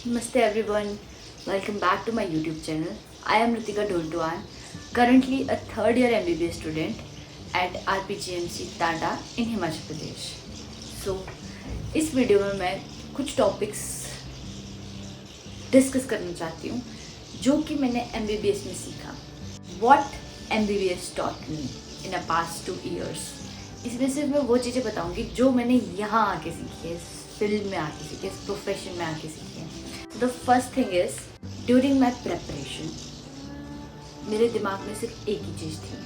Namaste everyone, welcome back to my YouTube channel. I am Ritika Dholtuan, currently a third year MBBS student at RPGMC Tanda in Himachal Pradesh. So, इस video में मैं कुछ topics discuss करना चाहती हूँ जो कि मैंने MBBS में सीखा. What MBBS taught me in the past 2 years. इसमें सिर्फ मैं वो चीज़ें बताऊँगी जो मैंने यहाँ आके सीखी है, इस फील्ड में आके सीखी है, इस प्रोफेशन में आके सीखी है. The first thing is, during my preparation, मेरे दिमाग में सिर्फ एक ही चीज़ थी,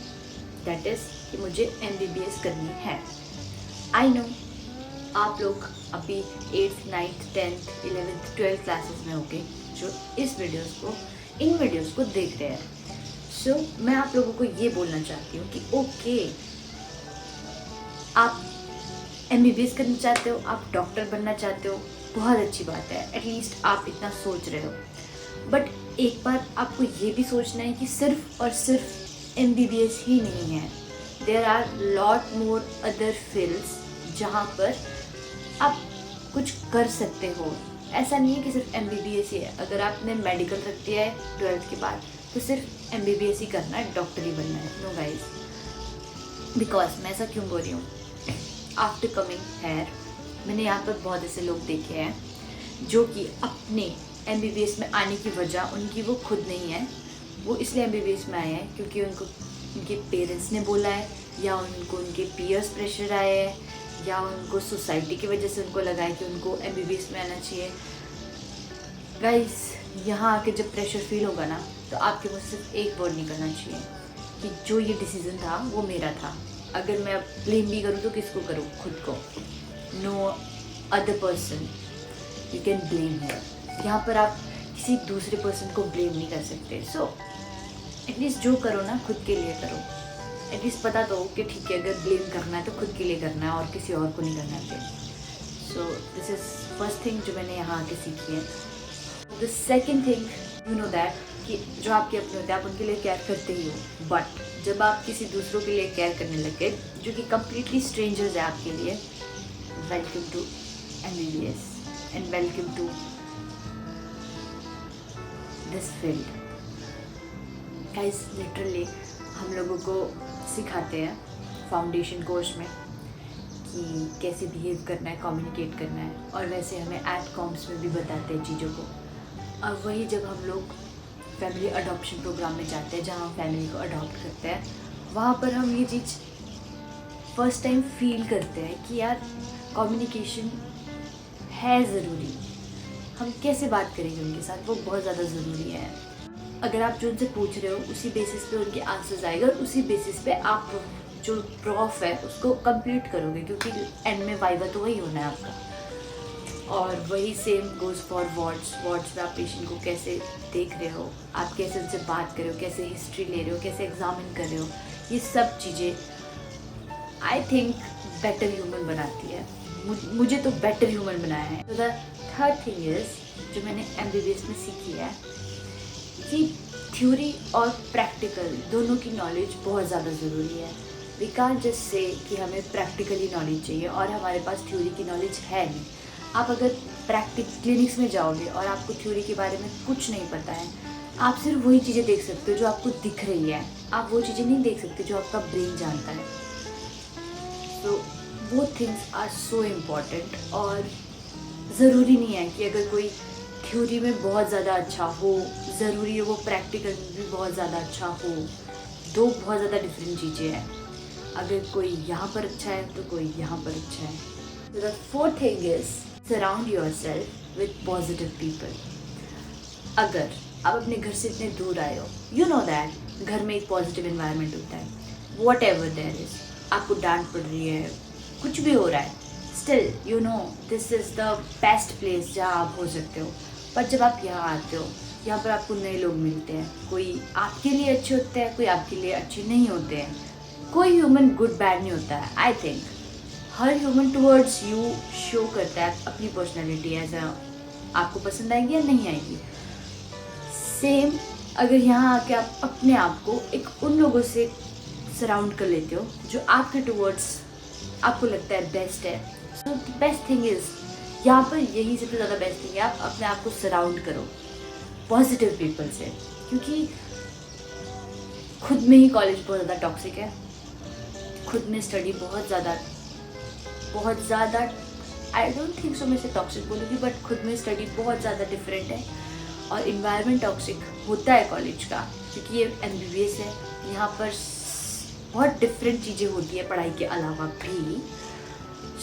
that is कि मुझे MBBS करनी है. I know आप लोग अभी 8th, 9th, 10th, 11th, 12th classes में होंगे जो इन वीडियोस को देख रहे हैं. So मैं आप लोगों को ये बोलना चाहती हूँ कि ओके, आप MBBS करना चाहते हो, आप डॉक्टर बनना चाहते हो, बहुत अच्छी बात है. एटलीस्ट आप इतना सोच रहे हो. बट एक बार आपको ये भी सोचना है कि सिर्फ और सिर्फ MBBS ही नहीं है. There are lot more other fields जहाँ पर आप कुछ कर सकते हो. ऐसा नहीं है कि सिर्फ MBBS ही है. अगर आपने मेडिकल रख दिया है 12th के बाद तो सिर्फ MBBS ही करना है, डॉक्टर ही बनना है. नो गाइज, बिकॉज मैं ऐसा क्यों बोल रही हूँ. आफ्टर कमिंग हेयर मैंने यहाँ पर बहुत ऐसे लोग देखे हैं जो कि अपने MBBS में आने की वजह उनकी वो खुद नहीं है. वो इसलिए MBBS में आए हैं क्योंकि उनको उनके पेरेंट्स ने बोला है, या उनको उनके पीयर्स प्रेशर आए हैं, या उनको सोसाइटी की वजह से उनको लगा है कि उनको MBBS में आना चाहिए. गाइस, यहाँ आके जब प्रेशर फील होगा ना तो आपके मुझसे सिर्फ एक वर्ड निकलना चाहिए कि जो ये डिसीज़न था वो मेरा था. अगर मैं अब ब्लेम भी करूँ तो किसको करूँ? खुद को. No other person you can blame है. यहाँ पर आप किसी दूसरे पर्सन को ब्लेम नहीं कर सकते. सो एटलीस्ट जो करो ना खुद के लिए करो. एटलीस्ट पता तो हो कि ठीक है, अगर ब्लेम करना है तो खुद के लिए करना है और किसी और को नहीं करना है blame. So this is first thing जो मैंने यहाँ आके सीखी है. The second thing, you know that कि जो आपके अपने होते हैं आप उनके लिए केयर करते ही हो. बट जब आप किसी दूसरों के लिए केयर करने लगे जो कि कम्प्लीटली स्ट्रेंजर्स है आपके लिए, welcome to MBBS and welcome to this field. Guys, literally हम लोगों को सिखाते हैं फाउंडेशन कोर्स में कि कैसे बिहेव करना है, कम्युनिकेट करना है, और वैसे हमें एट कॉम्स में भी बताते हैं चीज़ों को. और वही जब हम लोग फैमिली अडॉप्शन प्रोग्राम में जाते हैं जहाँ हम फैमिली को अडॉप्ट करते हैं, वहाँ पर हम ये चीज़ फर्स्ट टाइम फील करते हैं कि यार कम्युनिकेशन है ज़रूरी. हम कैसे बात करेंगे उनके साथ, वो बहुत ज़्यादा ज़रूरी है. अगर आप जो उनसे पूछ रहे हो उसी बेसिस पे उनके आंसर्स आएगा और उसी बेसिस पे आप जो प्रॉफ है उसको कंप्लीट करोगे, क्योंकि एंड में वाइवा तो वही होना है आपका. और वही सेम गोज़ फॉर वार्ड्स में आप पेशेंट को कैसे देख रहे हो, आप कैसे उनसे बात कर रहे हो, कैसे हिस्ट्री ले रहे हो, कैसे एग्जामिन कर रहे हो, ये सब चीज़ें आई थिंक बेटर ह्यूमन बनाती है. मुझे तो बेटर ह्यूमन बनाया है. तो द थर्ड थिंग इज़ जो मैंने MBBS में सीखी है कि थ्योरी और प्रैक्टिकल दोनों की नॉलेज बहुत ज़्यादा ज़रूरी है. वी कांट जस्ट से कि हमें प्रैक्टिकली नॉलेज चाहिए और हमारे पास थ्योरी की नॉलेज है नहीं. आप अगर क्लिनिक्स में जाओगे और आपको थ्योरी के बारे में कुछ नहीं पता है, आप सिर्फ वही चीज़ें देख सकते हो जो आपको दिख रही है. आप वो चीज़ें नहीं देख सकते जो आपका ब्रेन जानता है. तो वो थिंग्स आर सो इम्पॉर्टेंट. और ज़रूरी नहीं है कि अगर कोई थ्योरी में बहुत ज़्यादा अच्छा हो, ज़रूरी है वो प्रैक्टिकल में भी बहुत ज़्यादा अच्छा हो. दो बहुत ज़्यादा डिफरेंट चीज़ें हैं. अगर कोई यहाँ पर अच्छा है तो कोई यहाँ पर अच्छा है. तो the fourth thing is surround yourself with positive people. अगर आप अपने घर से इतने दूर आए हो, यू नो दैट घर में एक पॉजिटिव एनवायरनमेंट होता है. वॉट एवर देयर इज़, आपको डांट पड़ रही है, कुछ भी हो रहा है, still you know this is the best place जहाँ आप हो सकते हो. पर जब आप यहाँ आते हो, यहाँ पर आपको नए लोग मिलते हैं. कोई आपके लिए अच्छे होते हैं, कोई आपके लिए अच्छे नहीं होते हैं. कोई ह्यूमन गुड बैड नहीं होता है. I think her human towards you show करता है अपनी पर्सनैलिटी. ऐसा आपको पसंद आएगी या नहीं आएगी. सेम अगर यहाँ आके आप अपने आप को एक उन लोगों से सराउंड कर लेते हो जो आपके टुवर्ड्स आपको लगता है बेस्ट है. So the best thing is यहाँ पर यही सबसे ज़्यादा बेस्ट थिंग है, आप अपने आप को सराउंड करो पॉजिटिव पीपल से, क्योंकि खुद में ही कॉलेज बहुत ज़्यादा टॉक्सिक है, खुद में स्टडी बहुत ज़्यादा आई डोंट थिंक सो मैं इसे टॉक्सिक बोलूँगी, बट खुद में स्टडी बहुत ज़्यादा डिफरेंट है और इन्वायरमेंट टॉक्सिक होता है कॉलेज का, क्योंकि ये MBBS है, यहाँ पर बहुत डिफरेंट चीज़ें होती है पढ़ाई के अलावा भी।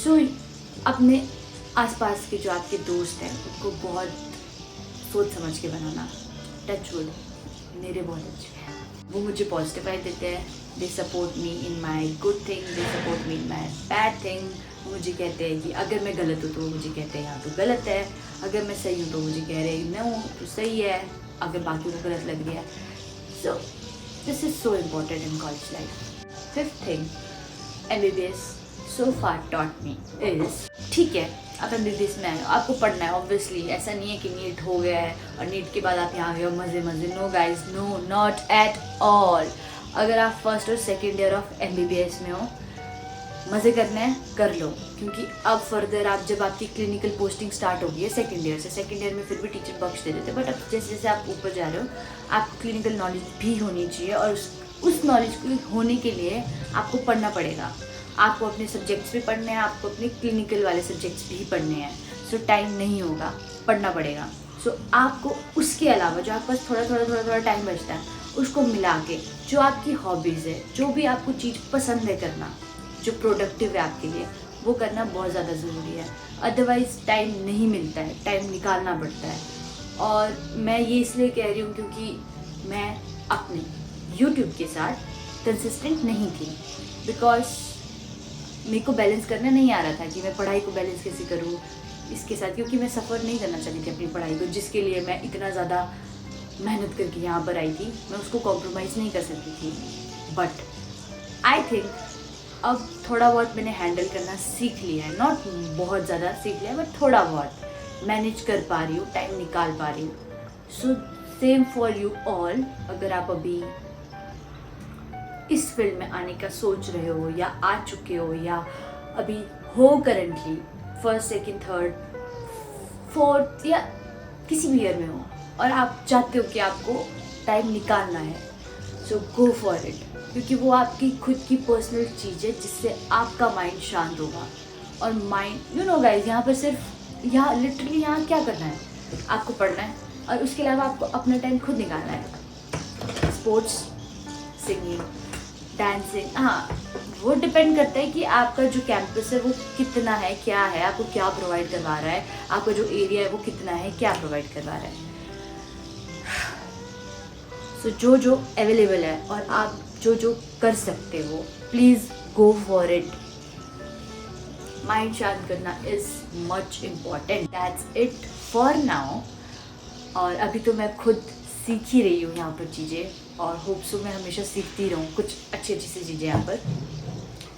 सो अपने आसपास के जो आपके दोस्त हैं उनको बहुत सोच समझ के बनाना। टच वुड मेरे बहुत अच्छे हैं, वो मुझे पॉजिटिव वाइब देते हैं, they support me in my good thing, they support me in my bad thing. मुझे कहते हैं कि अगर मैं गलत हूँ तो वो मुझे कहते हैं यहाँ तो गलत है, अगर मैं सही हूँ तो मुझे कह रहे हैं नो तो सही है, अगर बाकी को गलत लग रहा है। So this is so important in college life. Fifth thing MBBS so far taught me is, ठीक है आप MBBS में आए हो, आपको पढ़ना है ऑब्वियसली, ऐसा नहीं है कि नीट हो गया है और नीट के बाद आप यहाँ गए हो मज़े, no guys, no not at all. अगर आप फर्स्ट और सेकेंड ईयर ऑफ MBBS में हो, मज़े करने हैं कर लो, क्योंकि अब फर्दर आप जब आपकी क्लिनिकल पोस्टिंग स्टार्ट होगी है सेकेंड ईयर से, सेकेंड ईयर में फिर भी टीचर बख्श दे देते, बट अब जैसे जैसे आप ऊपर जा रहे हो आपको क्लिनिकल नॉलेज भी होनी चाहिए, और उस नॉलेज को होने के लिए आपको पढ़ना पड़ेगा, आपको अपने सब्जेक्ट्स भी पढ़ने हैं, आपको अपने क्लिनिकल वाले सब्जेक्ट्स भी पढ़ने हैं। सो टाइम नहीं होगा, पढ़ना पड़ेगा। सो आपको उसके अलावा जो आपके पास थोड़ा टाइम बचता है उसको मिला के जो आपकी हॉबीज़ है, जो भी आपको चीज़ पसंद है करना, जो प्रोडक्टिव है आपके लिए, वो करना बहुत ज़्यादा ज़रूरी है। अदरवाइज़ टाइम नहीं मिलता है, टाइम निकालना पड़ता है। और मैं ये इसलिए कह रही हूँ क्योंकि मैं अपने YouTube के साथ कंसिस्टेंट नहीं थी, बिकॉज मेरे को बैलेंस करना नहीं आ रहा था कि मैं पढ़ाई को बैलेंस कैसे करूँ इसके साथ, क्योंकि मैं सफ़र नहीं करना चाहती थी अपनी पढ़ाई को, जिसके लिए मैं इतना ज़्यादा मेहनत करके यहाँ पर आई थी, मैं उसको कॉम्प्रोमाइज़ नहीं कर सकती थी। बट आई थिंक अब थोड़ा बहुत मैंने हैंडल करना सीख लिया है, नॉट बहुत ज़्यादा सीख लिया है, बट थोड़ा बहुत मैनेज कर पा रही हूँ, टाइम निकाल पा रही हूँ। So same for you all, अगर आप अभी इस फील्ड में आने का सोच रहे हो या आ चुके हो या अभी हो currently first second third fourth या किसी भी ईयर में हो और आप चाहते हो कि आपको टाइम निकालना है, सो गो फॉर इट, क्योंकि वो आपकी खुद की पर्सनल चीज़ है जिससे आपका माइंड शांत होगा। और माइंड गाइज, यहाँ पर सिर्फ यहाँ लिटरली यहाँ क्या करना है, आपको पढ़ना है और उसके अलावा आपको अपना टाइम खुद निकालना है। स्पोर्ट्स, सिंगिंग, डांसिंग, हाँ वो डिपेंड करता है कि आपका जो कैंपस है वो कितना है, क्या है, आपको क्या प्रोवाइड करवा रहा है, आपका जो एरिया है वो कितना है, क्या प्रोवाइड करवा रहा है। सो जो अवेलेबल है और आप जो कर सकते हो, please go for it. Mind शांत करना is much important. That's it for now. और अभी तो मैं खुद सीख ही रही हूँ यहाँ पर चीज़ें, और होप सो मैं हमेशा सीखती रहूँ कुछ अच्छी सी चीज़ें यहाँ पर।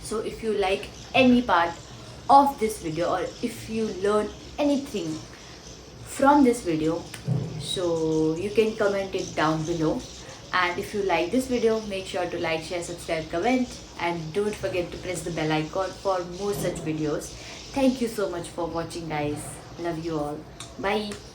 So if you like any part of this video और if you learn anything from this video, so you can comment it down below, and if you like this video, make sure to like, share, subscribe, comment, and don't forget to press the bell icon for more such videos. Thank you so much for watching, guys. Love you all. Bye.